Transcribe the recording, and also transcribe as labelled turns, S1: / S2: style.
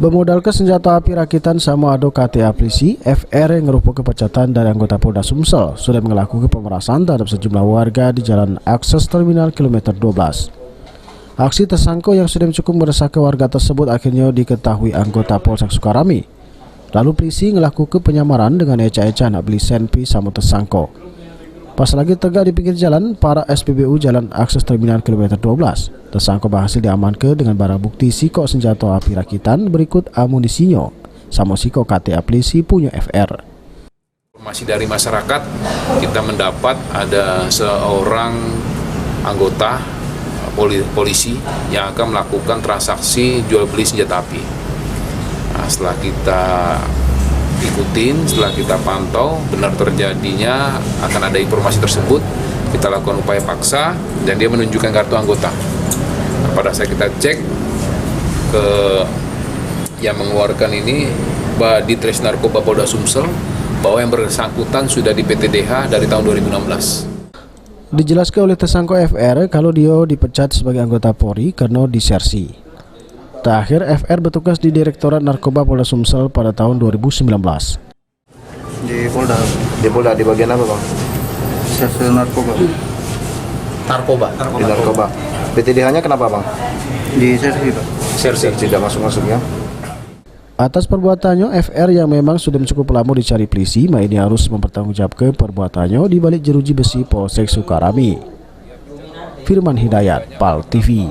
S1: Bermodalkan senjata api rakitan sama ado KTA Polisi, FR yang merupakan kepecatan dari anggota Polda Sumsel sudah melakukan pemerasan terhadap sejumlah warga di Jalan Akses Terminal Kilometer 12. Aksi tersangka yang sudah cukup meresahkan warga tersebut akhirnya diketahui anggota Polsek Sukarami. Lalu polisi melakukan penyamaran dengan eca-eca nak beli senpi sama tersangka. Pas lagi tegak di pinggir jalan para SPBU Jalan Akses Terminal Kilometer 12, tersangka berhasil diamankan dengan barang bukti sikok senjata api rakitan berikut amunisinya sama sikok KTA Polisi punya FR.
S2: Informasi dari masyarakat, kita mendapat ada seorang anggota polisi yang akan melakukan transaksi jual beli senjata api. Nah, setelah kita ikutin, setelah kita pantau benar terjadinya akan ada informasi tersebut, kita lakukan upaya paksa dan dia menunjukkan kartu anggota. Nah, pada saat kita cek ke yang mengeluarkan ini Ditres Narkoba Polda Sumsel bahwa yang bersangkutan sudah di PTDH dari tahun 2016.
S1: Dijelaskan oleh tersangka FR kalau dia dipecat sebagai anggota Polri karena disersi. Terakhir, FR bertugas di Direktorat Narkoba Polda Sumsel pada tahun 2019.
S3: Di Polda di bagian apa, Bang?
S4: Serse narkoba.
S3: Di narkoba. PTDH-nya kenapa, Bang?
S4: Di sersi, Pak.
S3: Sersi tidak masuk-masuknya.
S1: Atas perbuatannya, FR yang memang sudah cukup lama dicari polisi, ini harus mempertanggungjawabkan perbuatannya di balik jeruji besi Polsek Sukarami. Firman Hidayat, PAL TV.